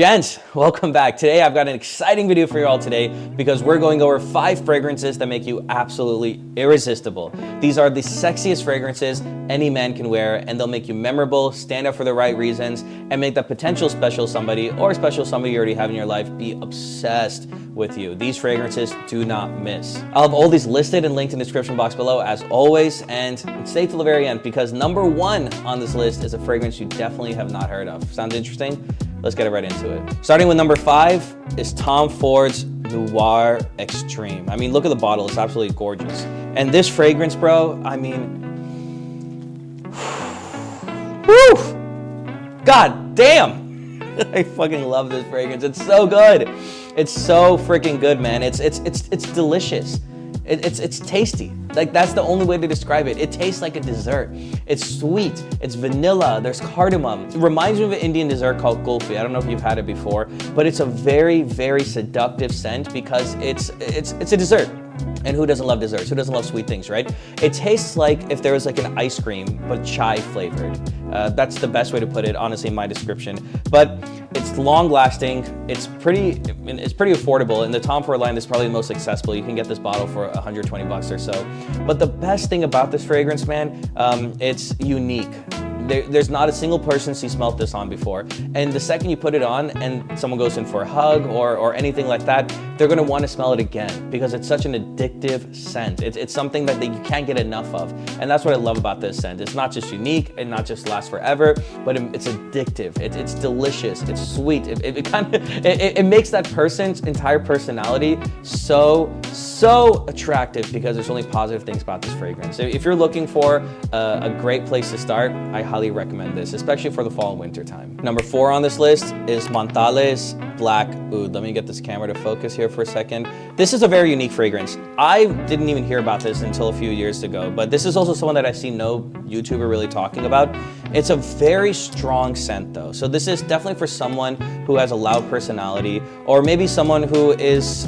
Gents, welcome back. Today I've got an exciting video for you all today because we're going over 5 fragrances that make you absolutely irresistible. These are the sexiest fragrances any man can wear, and they'll make you memorable, stand out for the right reasons, and make that potential special somebody or special somebody you already have in your life be obsessed with you. These fragrances do not miss. I'll have all these listed and linked in the description box below as always, and stay till the very end because number 1 on this list is a fragrance you definitely have not heard of. Sounds interesting? Let's get right into it. Starting with number 5 is Tom Ford's Noir Extreme. I mean, look at the bottle, it's absolutely gorgeous. And this fragrance, bro, I mean, whew, god damn. I fucking love this fragrance, it's so good. It's so freaking good, man. It's delicious. It's tasty. Like, that's the only way to describe it. It tastes like a dessert. It's sweet, it's vanilla, there's cardamom. It reminds me of an Indian dessert called kulfi. I don't know if you've had it before, but it's a very, very seductive scent because it's a dessert. And who doesn't love desserts? Who doesn't love sweet things, right? It tastes like if there was like an ice cream, but chai flavored. That's the best way to put it, honestly, in my description. But it's long lasting, it's pretty affordable. In the Tom Ford line, this is probably the most accessible. You can get this bottle for 120 bucks or so. But the best thing about this fragrance, man, it's unique. There's not a single person who's smelled this on before. And the second you put it on and someone goes in for a hug or anything like that, they're gonna wanna smell it again because it's such an addictive scent. It's something that you can't get enough of. And that's what I love about this scent. It's not just unique and not just lasts forever, but it's addictive. It's delicious, it's sweet. It makes that person's entire personality so attractive because there's only positive things about this fragrance. So if you're looking for a great place to start, I highly recommend this, especially for the fall and winter time. Number 4 on this list is Montale's Black Oud. Let me get this camera to focus here for a second. This is a very unique fragrance. I didn't even hear about this until a few years ago, but this is also someone that I've seen no YouTuber really talking about. It's a very strong scent though. So this is definitely for someone who has a loud personality, or maybe someone who is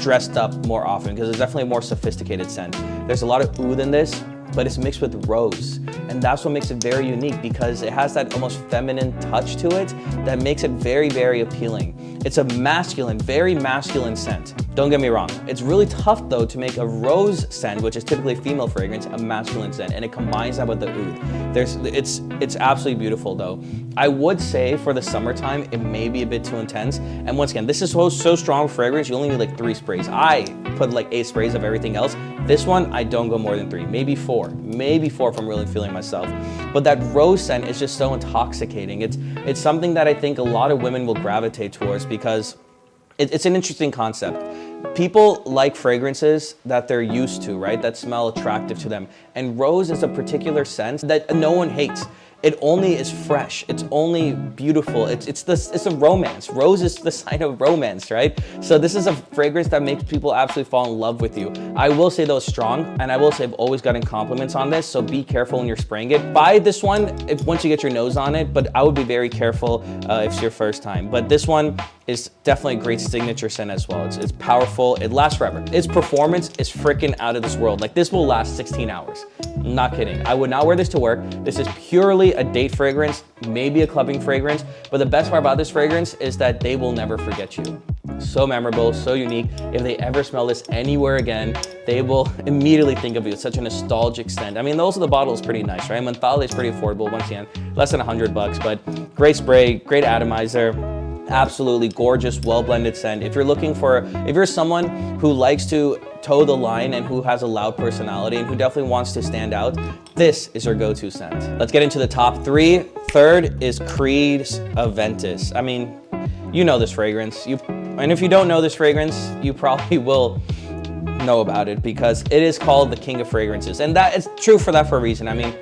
dressed up more often, because it's definitely a more sophisticated scent. There's a lot of oud in this, but it's mixed with rose. And that's what makes it very unique because it has that almost feminine touch to it that makes it very, very appealing. It's a masculine, very masculine scent. Don't get me wrong. It's really tough though to make a rose scent, which is typically a female fragrance, a masculine scent, and it combines that with the oud. It's absolutely beautiful though. I would say for the summertime, it may be a bit too intense. And once again, this is so strong fragrance, you only need like 3 sprays. I put like 8 sprays of everything else. This one, I don't go more than 3, maybe 4 if I'm really feeling myself. But that rose scent is just so intoxicating. It's something that I think a lot of women will gravitate towards because it's an interesting concept. People like fragrances that they're used to, right? That smell attractive to them. And rose is a particular scent that no one hates. It only is fresh. It's only beautiful. It's a romance. Rose is the sign of romance, right? So this is a fragrance that makes people absolutely fall in love with you. I will say though, it's strong, and I will say I've always gotten compliments on this, so be careful when you're spraying it. Buy this one once you get your nose on it, but I would be very careful if it's your first time. But this one is definitely a great signature scent as well. It's powerful, it lasts forever. Its performance is freaking out of this world. Like, this will last 16 hours. I'm not kidding. I would not wear this to work. This is purely a date fragrance, maybe a clubbing fragrance, but the best part about this fragrance is that they will never forget you. So memorable, so unique. If they ever smell this anywhere again, they will immediately think of you. It's such a nostalgic scent. I mean, also the bottle is pretty nice, right? Montale is pretty affordable, once again, less than 100 bucks, but great spray, great atomizer. Absolutely gorgeous, well-blended scent. If you're someone who likes to toe the line and who has a loud personality and who definitely wants to stand out, this is your go-to scent. Let's get into the top 3. Third is Creed's Aventus. I mean, you know this fragrance. And if you don't know this fragrance, you probably will know about it because it is called the King of Fragrances. And that is true for a reason. I mean,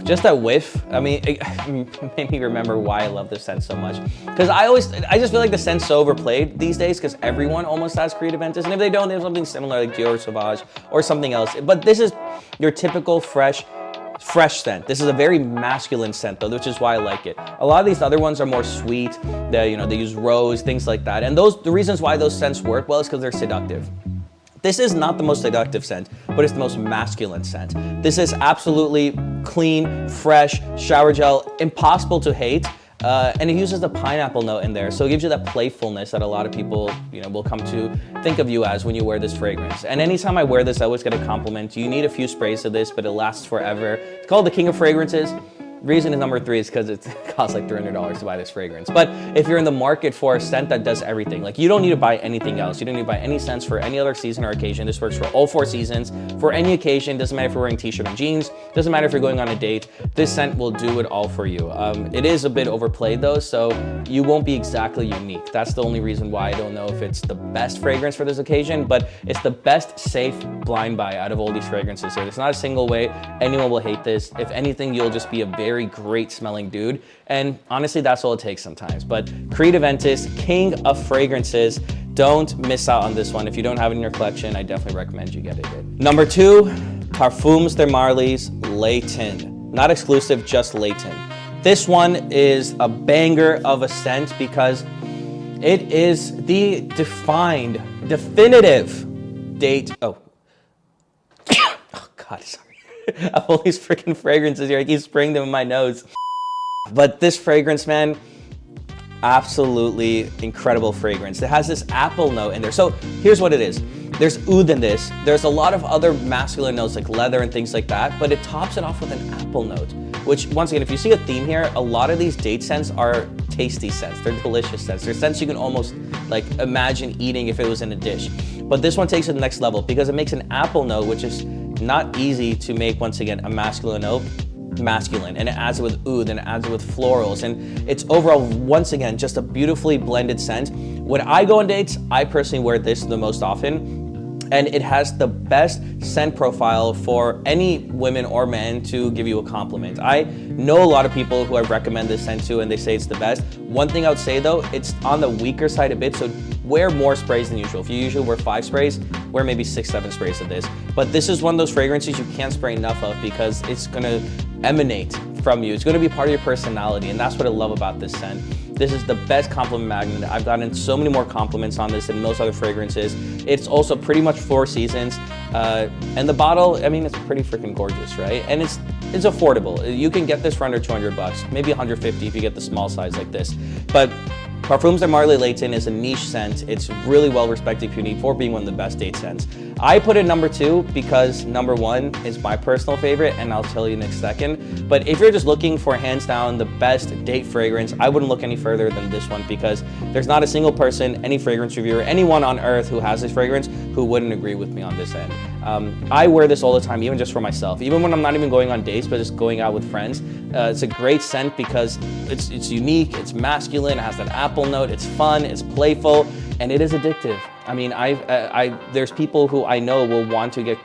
just that whiff, I mean, it made me remember why I love this scent so much. Because I just feel like the scent's so overplayed these days because everyone almost has Creed Aventus. And if they don't, they have something similar like Dior Sauvage or something else. But this is your typical fresh scent. This is a very masculine scent though, which is why I like it. A lot of these other ones are more sweet. They use rose, things like that. And the reasons why those scents work well is because they're seductive. This is not the most seductive scent, but it's the most masculine scent. This is absolutely clean, fresh, shower gel, impossible to hate. And it uses the pineapple note in there, so it gives you that playfulness that a lot of people, you know, will come to think of you as when you wear this fragrance. And anytime I wear this, I always get a compliment. You need a few sprays of this, but it lasts forever. It's called the King of Fragrances. Reason is number 3 is because it costs like $300 to buy this fragrance. But if you're in the market for a scent that does everything, like you don't need to buy anything else. You don't need to buy any scents for any other season or occasion. This works for all 4 seasons, for any occasion. Doesn't matter if you're wearing t-shirt and jeans. Doesn't matter if you're going on a date. This scent will do it all for you. It is a bit overplayed though, so you won't be exactly unique. That's the only reason why I don't know if it's the best fragrance for this occasion, but it's the best safe blind buy out of all these fragrances here. There's not a single way anyone will hate this. If anything, you'll just be a very great smelling dude. And honestly, that's all it takes sometimes. But Creed Aventus, King of Fragrances. Don't miss out on this one. If you don't have it in your collection, I definitely recommend you get it. Number 2, Parfums de Marly's Leighton. Not exclusive, just Leighton. This one is a banger of a scent because it is the definitive date. Oh God, sorry. I have all these freaking fragrances here. I keep spraying them in my nose. But this fragrance, man, absolutely incredible fragrance. It has this apple note in there. So here's what it is. There's oud in this. There's a lot of other masculine notes like leather and things like that, but it tops it off with an apple note, which once again, if you see a theme here, a lot of these date scents are tasty scents. They're delicious scents. They're scents you can almost like imagine eating if it was in a dish. But this one takes it to the next level because it makes an apple note, which is not easy to make, once again, a masculine note masculine, and it adds it with oud and it adds it with florals, and it's overall, once again, just a beautifully blended scent. When I go on dates, I personally wear this the most often, and it has the best scent profile for any women or men to give you a compliment. I know a lot of people who I recommend this scent to and they say it's the best. One thing I would say though, it's on the weaker side a bit, so wear more sprays than usual. If you usually wear 5 sprays, wear maybe 6, 7 sprays of this. But this is one of those fragrances you can't spray enough of because it's gonna emanate from you. It's gonna be part of your personality, and that's what I love about this scent. This is the best compliment magnet. I've gotten so many more compliments on this than most other fragrances. It's also pretty much 4 seasons. And the bottle, I mean, it's pretty freaking gorgeous, right? And it's affordable. You can get this for under 200 bucks, maybe 150 if you get the small size like this. But Parfums de Marly Leighton is a niche scent. It's really well respected community for being one of the best date scents. I put it number 2 because number 1 is my personal favorite, and I'll tell you next second. But if you're just looking for hands down the best date fragrance, I wouldn't look any further than this one because there's not a single person, any fragrance reviewer, anyone on earth who has this fragrance who wouldn't agree with me on this end. I wear this all the time, even just for myself. Even when I'm not even going on dates, but just going out with friends. It's a great scent because it's unique, it's masculine, it has that apple note, it's fun, it's playful, and it is addictive. I mean, there's people who I know will want to get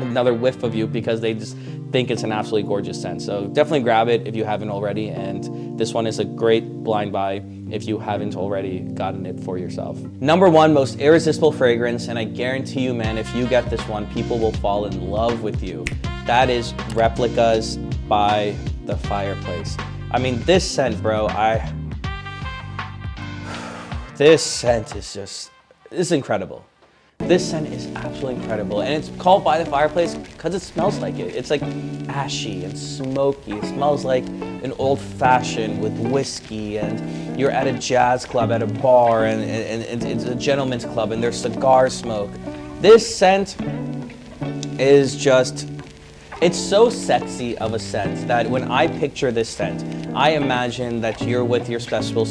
another whiff of you because they just think it's an absolutely gorgeous scent. So definitely grab it if you haven't already, and this one is a great blind buy if you haven't already gotten it for yourself. Number 1 most irresistible fragrance, and I guarantee you, man, if you get this one, people will fall in love with you. That is Replicas by The Fireplace. I mean, this scent, bro, this scent is incredible. This scent is absolutely incredible, and it's called By the Fireplace because it smells like it. It's like ashy and smoky. It smells like an old fashioned with whiskey, and you're at a jazz club at a bar, and it's a gentleman's club, and there's cigar smoke. This scent is just, it's so sexy of a scent that when I picture this scent, I imagine that you're with your special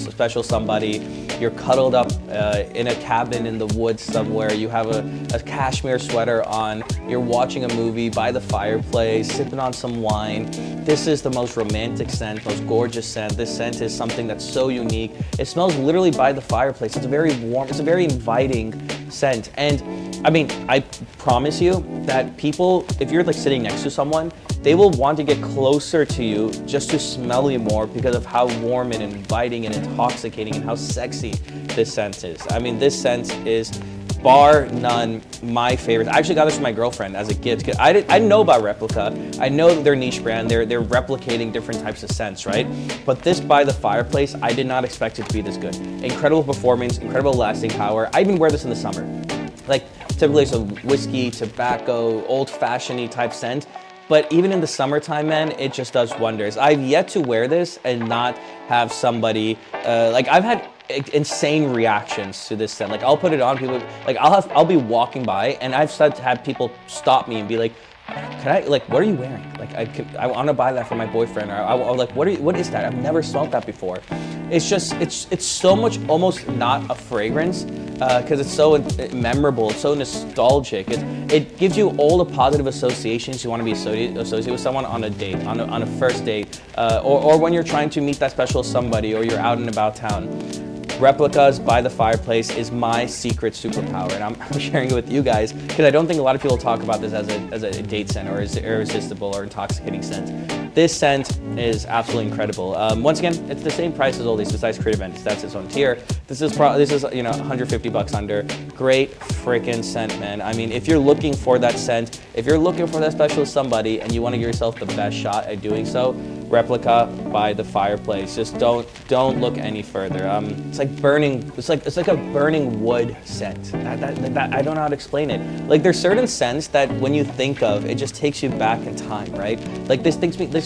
somebody, you're cuddled up in a cabin in the woods somewhere, you have a cashmere sweater on, you're watching a movie by the fireplace, sipping on some wine. This is the most romantic scent, most gorgeous scent. This scent is something that's so unique. It smells literally by the fireplace. It's very warm, it's a very inviting scent. And I mean, I promise you that people, if you're like sitting next to someone, they will want to get closer to you just to smell you more because of how warm and inviting and intoxicating and how sexy this scent is. I mean, this scent is bar none my favorite. I actually got this from my girlfriend as a gift. I didn't know about Replica. I know that they're niche brand. They're replicating different types of scents, right? But this By the Fireplace, I did not expect it to be this good. Incredible performance, incredible lasting power. I even wear this in the summer. Like typically it's a whiskey, tobacco, old-fashioned-y type scent. But even in the summertime, man, it just does wonders. I've yet to wear this and not have somebody, like I've had insane reactions to this scent. Like I'll put it on, people, like I'll be walking by and I've started to have people stop me and be like, can I, like, what are you wearing? Like, I want to buy that for my boyfriend, or like, what is that? I've never smelled that before. It's just, it's so much almost not a fragrance, because it's so memorable, it's so nostalgic. It gives you all the positive associations you want to be associated with someone on a date, on a first date, or when you're trying to meet that special somebody, or you're out and about town. Replicas by the fireplace is my secret superpower, and I'm sharing it with you guys because I don't think a lot of people talk about this as a date scent or as irresistible or intoxicating scent. This scent is absolutely incredible. Once again, it's the same price as all these besides Creative Ventures. That's its own tier. This is you know, 150 bucks under. Great freaking scent, man. I mean, if you're looking for that scent, if you're looking for that special somebody and you want to give yourself the best shot at doing so, Replica by the fireplace. Just don't look any further. It's like burning. It's like a burning wood scent. That I don't know how to explain it. Like there's certain scents that when you think of, it just takes you back in time, right? Like this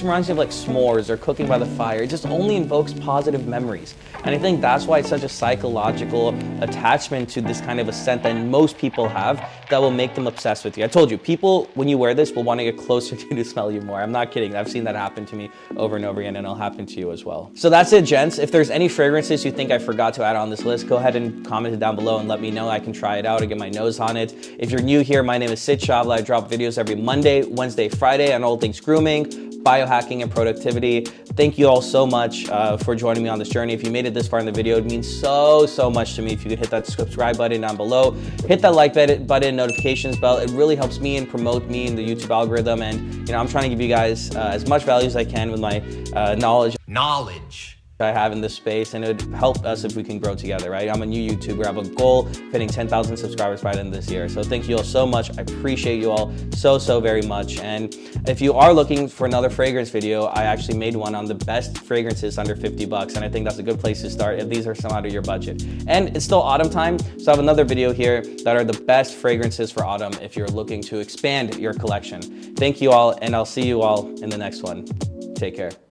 reminds me of like s'mores or cooking by the fire. It just only invokes positive memories, and I think that's why it's such a psychological attachment to this kind of a scent that most people have that will make them obsessed with you. I told you, people when you wear this will want to get closer to you to smell you more. I'm not kidding. I've seen that happen to me over and over again, and it'll happen to you as well. So that's it, gents. If there's any fragrances you think I forgot to add on this list, go ahead and comment it down below and let me know. I can try it out and get my nose on it. If you're new here, my name is Sid I. I drop videos every Monday, Wednesday, Friday on all things grooming, biohacking, and productivity. Thank you all so much for joining me on this journey. If you made it this far in the video, it means so much to me if you could hit that subscribe button down below, hit that like button, notifications bell. It really helps me and promote me in the YouTube algorithm, and you know, I'm trying to give you guys as much value as I can with my knowledge I have in this space, and it would help us if we can grow together, right? I'm a new YouTuber. I have a goal of hitting 10,000 subscribers by the end of this year. So thank you all so much. I appreciate you all so very much. And if you are looking for another fragrance video, I actually made one on the best fragrances under 50 bucks. And I think that's a good place to start if these are some out of your budget. And it's still autumn time, so I have another video here that are the best fragrances for autumn if you're looking to expand your collection. Thank you all, and I'll see you all in the next one. Take care.